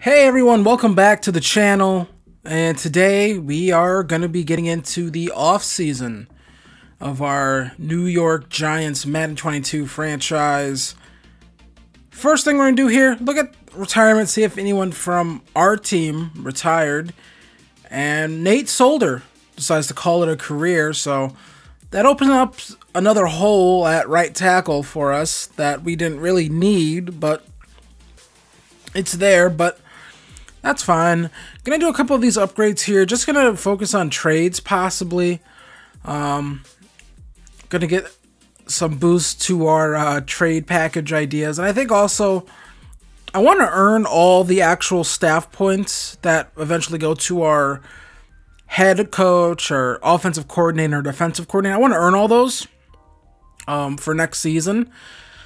Hey everyone, welcome back to the channel, and today we are going to be getting into the off season of our New York Giants Madden 22 franchise. First thing we're going to do here, look at retirement, see if anyone from our team retired, and Nate Solder decides to call it a career, so that opens up another hole at right tackle for us that we didn't really need, but it's there, but that's fine. Gonna do a couple of these upgrades here. Just gonna focus on trades, possibly. Gonna get some boost to our trade package ideas. And I think also, I want to earn all the actual staff points that eventually go to our head coach, or offensive coordinator, or defensive coordinator. I want to earn all those for next season.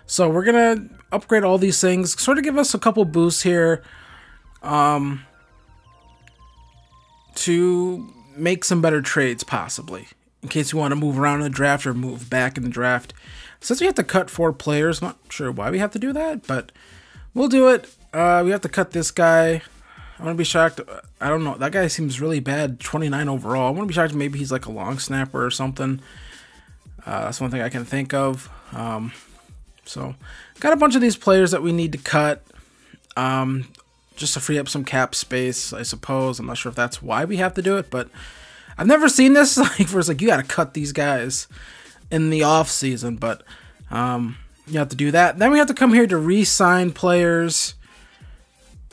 So we're gonna upgrade all these things, sort of give us a couple boosts here. To make some better trades, possibly, in case you want to move around in the draft or move back in the draft. Since we have to cut 4 players, not sure why we have to do that, but we'll do it. We have to cut this guy. I want to be shocked. I don't know. That guy seems really bad. 29 overall. I want to be shocked. Maybe he's like a long snapper or something. That's one thing I can think of. So, got a bunch of these players that we need to cut. Just to free up some cap space, I suppose. I'm not sure if that's why we have to do it, but I've never seen this. Like, where it's like you got to cut these guys in the off season, but you have to do that. Then we have to come here to re-sign players,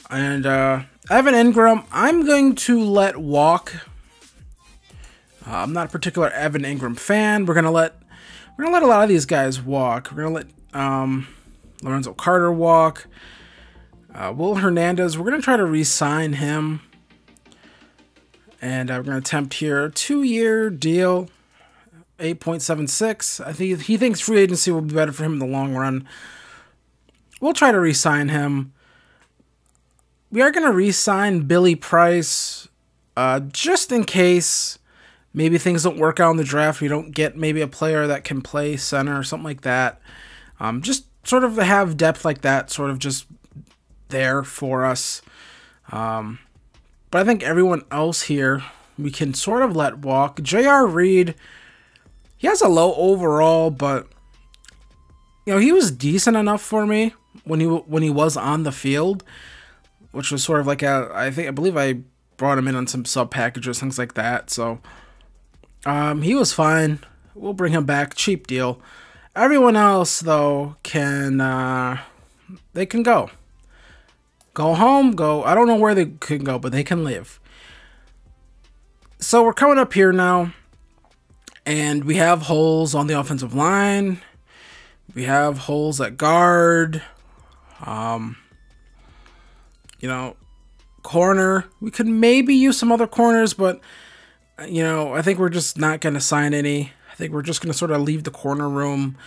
and Evan Ingram, I'm going to let walk. I'm not a particular Evan Ingram fan. We're gonna let a lot of these guys walk. We're gonna let Lorenzo Carter walk. Will Hernandez, we're going to try to re-sign him. And we're going to attempt here a 2-year deal, 8.76. I think he thinks free agency will be better for him in the long run. We'll try to re-sign him. We are going to re-sign Billy Price just in case maybe things don't work out in the draft. We don't get maybe a player that can play center or something like that. Just sort of have depth like that, sort of just there for us. But I think everyone else here we can sort of let walk. J.R. Reed, he has a low overall, but you know, he was decent enough for me when he was on the field, which was sort of like I believe I brought him in on some sub packages, things like that. So he was fine. We'll bring him back, cheap deal. Everyone else though can they can go. Go home, go. I don't know where they can go, but they can live. So we're coming up here now, and we have holes on the offensive line. We have holes at guard. You know, corner. We could maybe use some other corners, but you know, I think we're just not going to sign any. I think we're just going to sort of leave the corner room,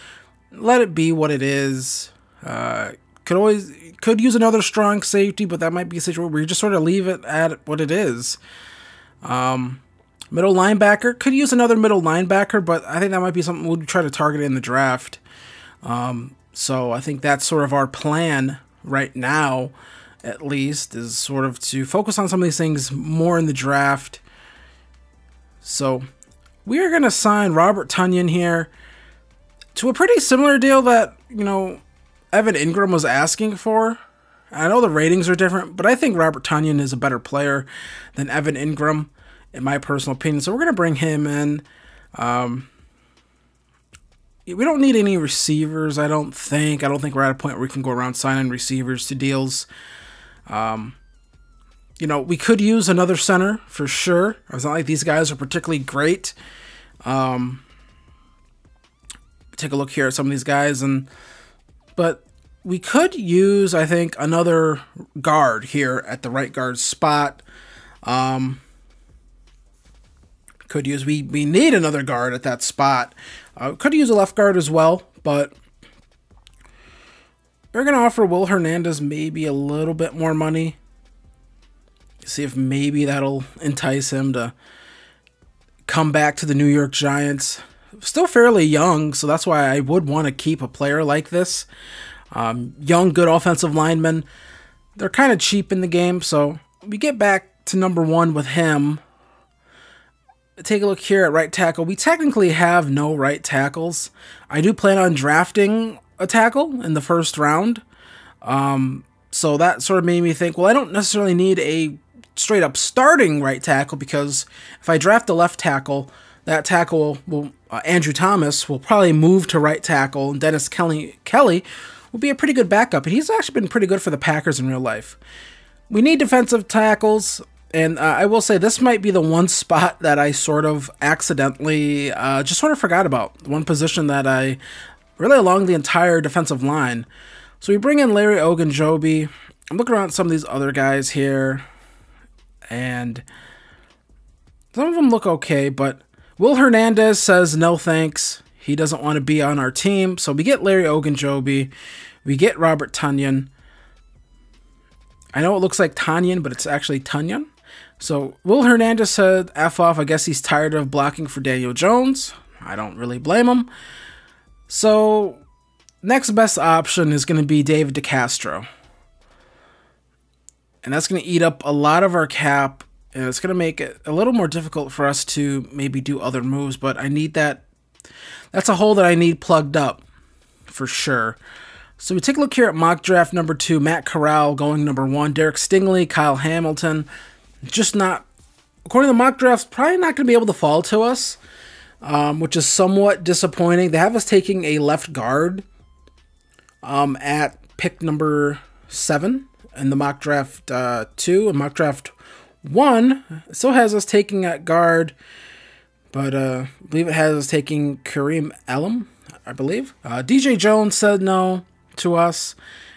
let it be what it is. Could use another strong safety, but that might be a situation where you just sort of leave it at what it is. Middle linebacker, could use another middle linebacker, but I think that might be something we'll try to target in the draft. So I think that's sort of our plan right now, at least, is sort of to focus on some of these things more in the draft. So we are going to sign Robert Tonyan here to a pretty similar deal that, you know, Evan Ingram was asking for. I know the ratings are different, but I think Robert Tonyan is a better player than Evan Ingram, in my personal opinion. So we're going to bring him in. We don't need any receivers, I don't think. I don't think we're at a point where we can go around signing receivers to deals. You know, we could use another center for sure. It's not like these guys are particularly great. Take a look here at some of these guys, but we could use, I think, another guard here at the right guard spot. We need another guard at that spot. Could use a left guard as well, but we're going to offer Will Hernandez maybe a little bit more money. See if maybe that'll entice him to come back to the New York Giants. Still fairly young, so that's why I would want to keep a player like this. Young, good offensive lineman. they're kind of cheap in the game, so we get back to number 1 with him. Take a look here at right tackle. We technically have no right tackles. I do plan on drafting a tackle in the first round. So that sort of made me think, well, I don't necessarily need a straight up starting right tackle, because if I draft a left tackle, that tackle will, Andrew Thomas will probably move to right tackle, and Dennis Kelly will be a pretty good backup, and he's actually been pretty good for the Packers in real life. We need defensive tackles, and I will say this might be the one spot that I sort of accidentally just sort of forgot about. One position that I really along the entire defensive line. So we bring in Larry Ogunjobi. I'm looking around at some of these other guys here, and some of them look okay, but Will Hernandez says no thanks. He doesn't want to be on our team. So we get Larry Ogunjobi. We get Robert Tonyan. I know it looks like Tanyan, but it's actually Tunyon. So Will Hernandez said F off. I guess he's tired of blocking for Daniel Jones. I don't really blame him. So next best option is going to be David DeCastro. And that's going to eat up a lot of our cap, and it's going to make it a little more difficult for us to maybe do other moves, but I need that. That's a hole that I need plugged up for sure. So we take a look here at mock draft number 2, Matt Corral going number 1, Derek Stingley, Kyle Hamilton. Just not, according to the mock drafts, probably not going to be able to fall to us, which is somewhat disappointing. They have us taking a left guard at pick number 7 in the mock draft 2, and mock draft 1 still has us taking at guard, but I believe it has us taking Kareem Elam, I believe. DJ Jones said no to us,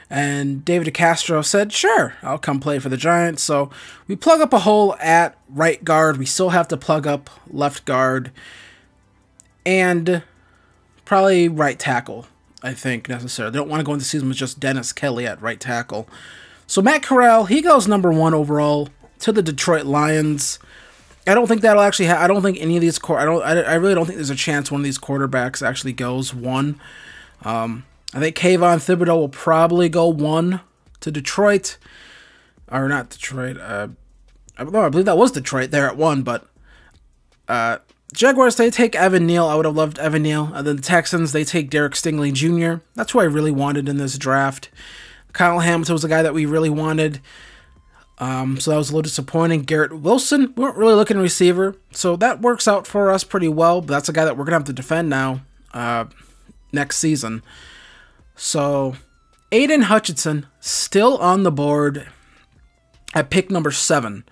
and David DeCastro said, sure, I'll come play for the Giants. So we plug up a hole at right guard. We still have to plug up left guard, and probably right tackle, I think, necessarily. They don't want to go into the season with just Dennis Kelly at right tackle. So Matt Corral, he goes number 1 overall to the Detroit Lions. I don't think that'll actually I don't think any of these I really don't think there's a chance one of these quarterbacks actually goes 1. I think Kayvon Thibodeau will probably go 1 to Detroit. Or not Detroit. I believe that was Detroit there at 1, but Jaguars, they take Evan Neal. I would have loved Evan Neal. And then the Texans, they take Derek Stingley Jr. That's who I really wanted in this draft. Kyle Hamilton was the guy that we really wanted. So that was a little disappointing. Garrett Wilson, we weren't really looking at receiver. So that works out for us pretty well. But that's a guy that we're going to have to defend now next season. So Aiden Hutchinson still on the board at pick number 7.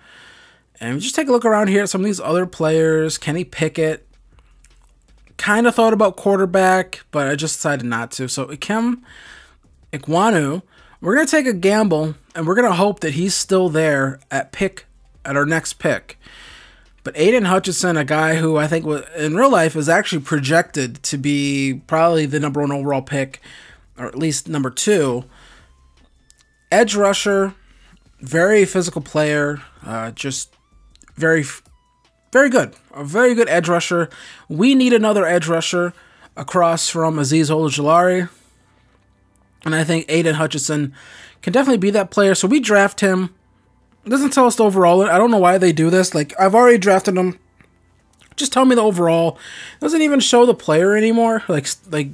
And we just take a look around here at some of these other players. Kenny Pickett. Kind of thought about quarterback, but I just decided not to. So Ikem Ekwonu, we're going to take a gamble, and we're going to hope that he's still there at our next pick. But Aiden Hutchinson, a guy who I think in real life is actually projected to be probably the number 1 overall pick, or at least number 2. Edge rusher, very physical player, just very, very good. A very good edge rusher. We need another edge rusher across from Azeez Ojulari. And I think Aiden Hutchinson can definitely be that player. So we draft him. It doesn't tell us the overall. I don't know why they do this. Like, I've already drafted him. Just tell me the overall. It doesn't even show the player anymore. Like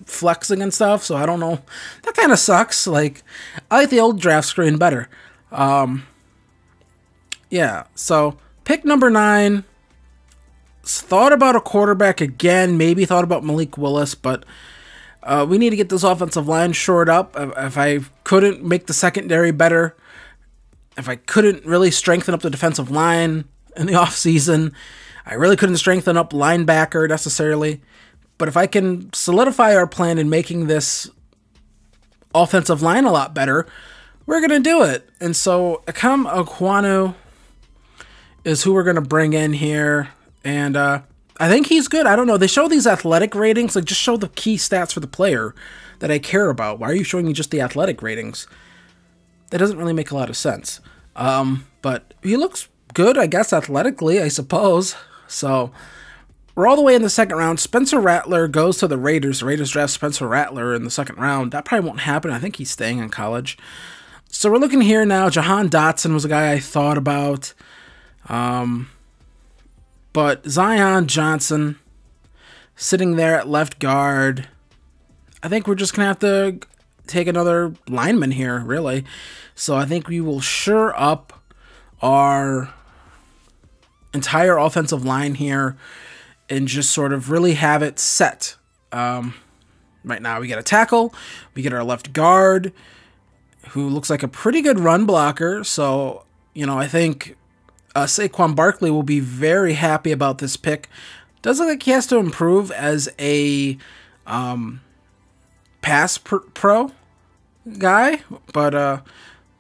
flexing and stuff. So I don't know. That kind of sucks. Like, I like the old draft screen better. Yeah. So pick number 9. Thought about a quarterback again. Maybe thought about Malik Willis, but we need to get this offensive line shored up. If I couldn't make the secondary better, if I couldn't really strengthen up the defensive line in the offseason, I really couldn't strengthen up linebacker necessarily. But if I can solidify our plan in making this offensive line a lot better, we're going to do it. And so Ikem Ekwonu is who we're going to bring in here. And I think he's good. I don't know. They show these athletic ratings. Like, just show the key stats for the player that I care about. Why are you showing me just the athletic ratings? That doesn't really make a lot of sense. But he looks good, I guess, athletically, I suppose. So we're all the way in the second round. Spencer Rattler goes to the Raiders. The Raiders draft Spencer Rattler in the second round. That probably won't happen. I think he's staying in college. So we're looking here now. Jahan Dotson was a guy I thought about. But Zion Johnson sitting there at left guard. I think we're just going to have to take another lineman here, really. So I think we will shore up our entire offensive line here and just sort of really have it set. Right now we get a tackle. We get our left guard, who looks like a pretty good run blocker. So, you know, I think Saquon Barkley will be very happy about this pick. Does look like he has to improve as a pass pro guy, but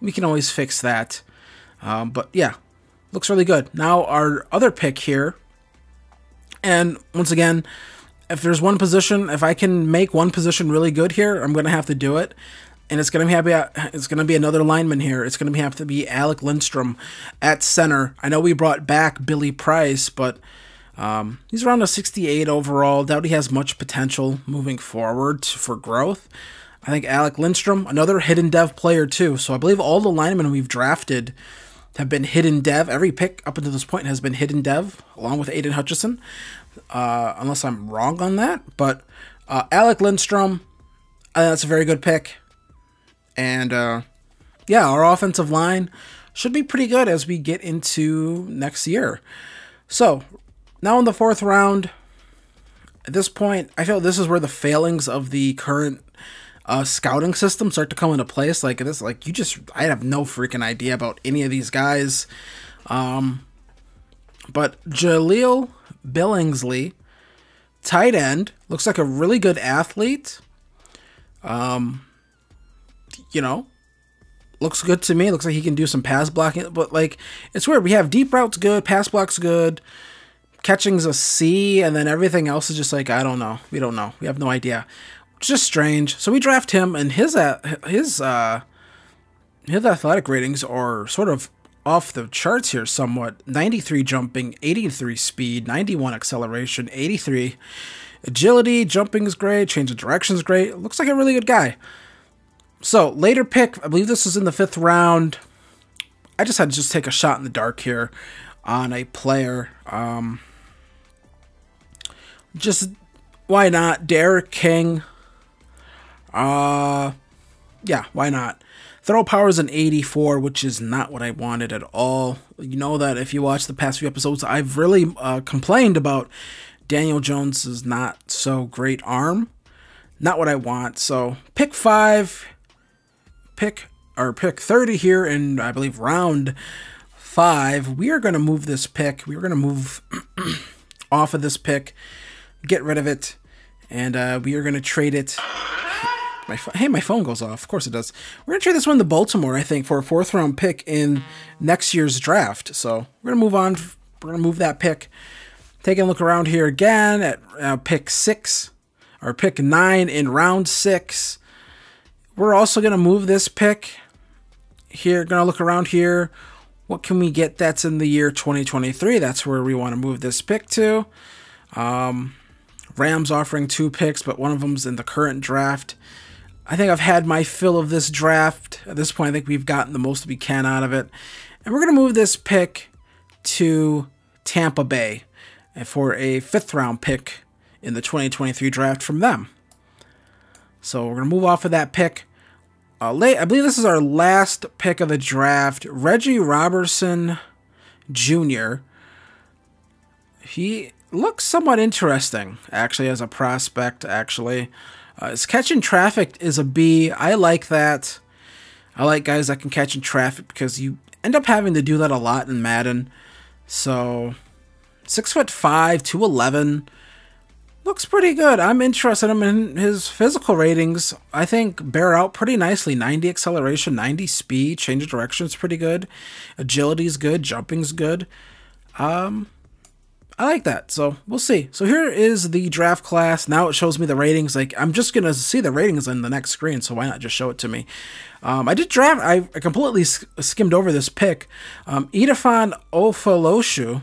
we can always fix that. But yeah, looks really good. Now our other pick here, and once again, if there's one position, if I can make one position really good here, I'm going to have to do it. And it's going to be another lineman here. It's going to have to be Alec Lindstrom at center. I know we brought back Billy Price, but he's around a 68 overall. Doubt he has much potential moving forward for growth. I think Alec Lindstrom, another hidden dev player too. So I believe all the linemen we've drafted have been hidden dev. Every pick up until this point has been hidden dev, along with Aiden Hutchison, unless I'm wrong on that. But Alec Lindstrom, that's a very good pick. And yeah, our offensive line should be pretty good as we get into next year. So now in the 4th round, at this point, I feel this is where the failings of the current scouting system start to come into place. Like this, like I have no freaking idea about any of these guys. But Jaleel Billingsley, tight end, looks like a really good athlete. You know, looks good to me. Looks like he can do some pass blocking, but like it's weird. We have deep routes good, pass blocks good, catching's a C, and then everything else is just like I don't know. We don't know. We have no idea. It's just strange. So we draft him, and his athletic ratings are sort of off the charts here somewhat. 93 jumping, 83 speed, 91 acceleration, 83 agility. Jumping is great. Change of direction is great. Looks like a really good guy. So, later pick, I believe this is in the 5th round. I just had to take a shot in the dark here on a player. Just, why not? Derek King. Yeah, why not? Throw power is an 84, which is not what I wanted at all. You know that if you watch the past few episodes, I've really complained about Daniel Jones's not so great arm. Not what I want. So, pick 5. Pick 30 here in, I believe, round 5. We are going to move this pick. We are going to move off of this pick, get rid of it, and we are going to trade it. Hey, my phone goes off. Of course it does. We're going to trade this one to Baltimore, I think, for a 4th round pick in next year's draft. So we're going to move on. We're going to move that pick. Taking a look around here again at pick 6, or pick 9 in round 6. We're also going to move this pick here. Going to look around here. What can we get that's in the year 2023? That's where we want to move this pick to. Rams offering 2 picks, but one of them's in the current draft. I think I've had my fill of this draft. At this point, I think we've gotten the most we can out of it. And we're going to move this pick to Tampa Bay for a 5th round pick in the 2023 draft from them. So we're going to move off of that pick. I believe this is our last pick of the draft. Reggie Robertson Jr. He looks somewhat interesting, actually, as a prospect, actually. His catching traffic is a B. I like that. I like guys that can catch in traffic because you end up having to do that a lot in Madden. So, 6'5", 211. Looks pretty good. I'm interested in his physical ratings. I think bear out pretty nicely. 90 acceleration, 90 speed, change of direction is pretty good. Agility is good, jumping's good. I like that. So we'll see. So here is the draft class. Now it shows me the ratings. Like I'm just gonna see the ratings on the next screen. So why not just show it to me? I did draft. I completely skimmed over this pick. Edafon Ofaloshu,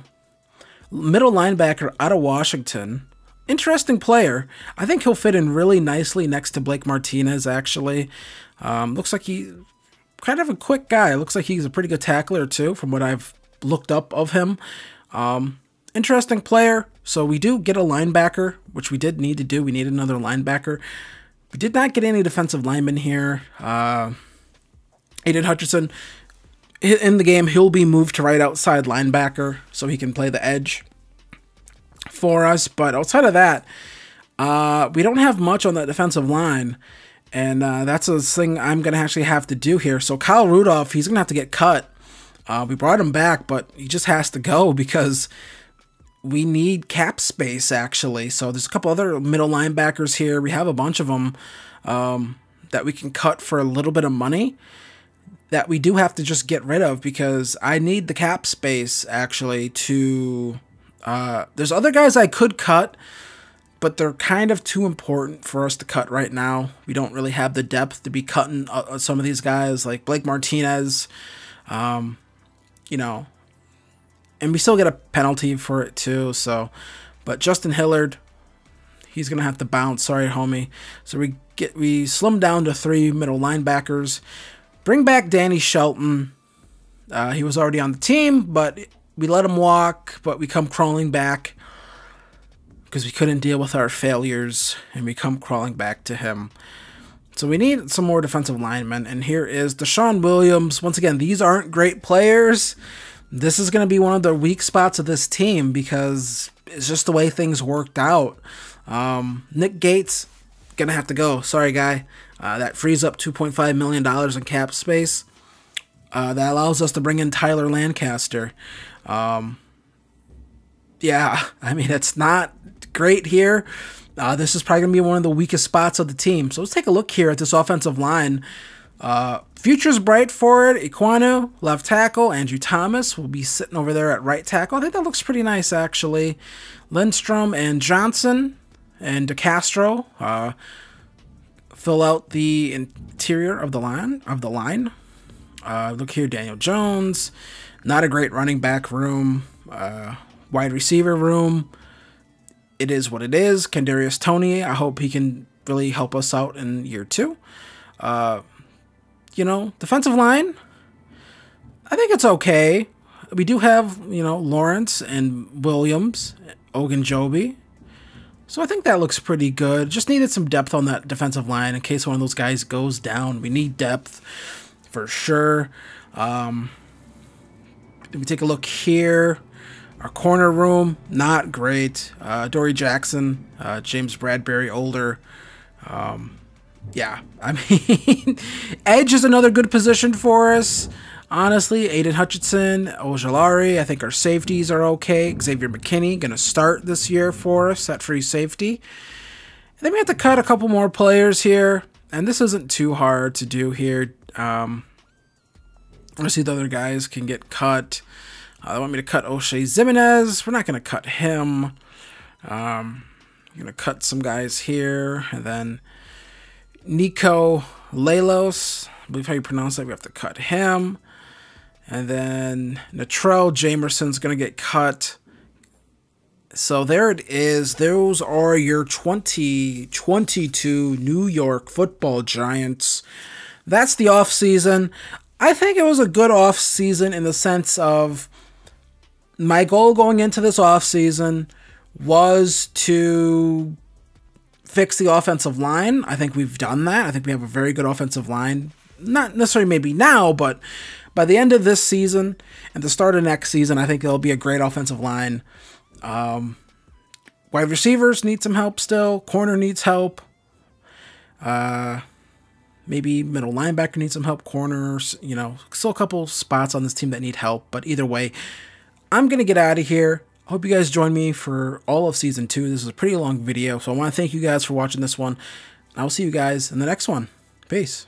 middle linebacker out of Washington. Interesting player. I think he'll fit in really nicely next to Blake Martinez, actually. Looks like he kind of a quick guy. It looks like he's a pretty good tackler too, from what I've looked up of him. Interesting player. So we do get a linebacker, which we did need to do. We need another linebacker. We did not get any defensive linemen here. Aiden Hutchinson, in the game, he'll be moved to right outside linebacker so he can play the edge for us. But outside of that, we don't have much on that defensive line. And that's a thing I'm going to actually have to do here. So Kyle Rudolph, he's going to have to get cut. We brought him back, but he just has to go because we need cap space, actually. So there's a couple other middle linebackers here. We have a bunch of them that we can cut for a little bit of money that we do have to just get rid of because I need the cap space, actually, to... there's other guys I could cut, but they're kind of too important for us to cut right now. We don't really have the depth to be cutting some of these guys, like Blake Martinez, you know, and we still get a penalty for it too. So, but Justin Hillard, he's gonna have to bounce. Sorry, homie. So we slim down to 3 middle linebackers. Bring back Danny Shelton. He was already on the team, but we let him walk. But we come crawling back because we couldn't deal with our failures, and we come crawling back to him. So we need some more defensive linemen, and here is Desean Williams. Once again, these aren't great players. This is going to be one of the weak spots of this team because it's just the way things worked out. Nick Gates, going to have to go. Sorry, guy. That frees up $2.5 million in cap space. That allows us to bring in Tyler Lancaster. Yeah, I mean, it's not great here. This is probably going to be one of the weakest spots of the team. So let's take a look here at this offensive line. Future's bright for it. Ekwonu, left tackle. Andrew Thomas will be sitting over there at right tackle. I think that looks pretty nice, actually. Lindstrom and Johnson and DeCastro fill out the interior of the line. Look here, Daniel Jones. Not a great running back room. Wide receiver room. It is what it is. Kadarius Toney, I hope he can really help us out in year 2. You know, defensive line, I think it's okay. We do have, you know, Lawrence and Williams, Ogunjobi. So I think that looks pretty good. Just needed some depth on that defensive line in case one of those guys goes down. We need depth for sure. If we take a look here, our corner room, not great. Dory Jackson, James Bradbury, older. Yeah, I mean, edge is another good position for us. Honestly, Aiden Hutchinson, Ojolari, I think our safeties are okay. Xavier McKinney, going to start this year for us at free safety. And then we have to cut a couple more players here. And this isn't too hard to do here. I see the other guys can get cut. They want me to cut O'Shea Zimenez. We're not going to cut him. I'm going to cut some guys here. And then Nico Lelos, I believe how you pronounce that. We have to cut him. And then Natrell Jamerson's going to get cut. So there it is. Those are your 2022 New York Football Giants. That's the offseason. I think it was a good offseason in the sense of my goal going into this offseason was to fix the offensive line. I think we've done that. I think we have a very good offensive line. Not necessarily maybe now, but by the end of this season and the start of next season, I think it'll be a great offensive line. Wide receivers need some help still. Corner needs help. Maybe middle linebacker needs some help. Corners, you know, still a couple spots on this team that need help. But either way, I'm going to get out of here. I hope you guys join me for all of Season 2. This is a pretty long video, so I want to thank you guys for watching this one. I will see you guys in the next one. Peace.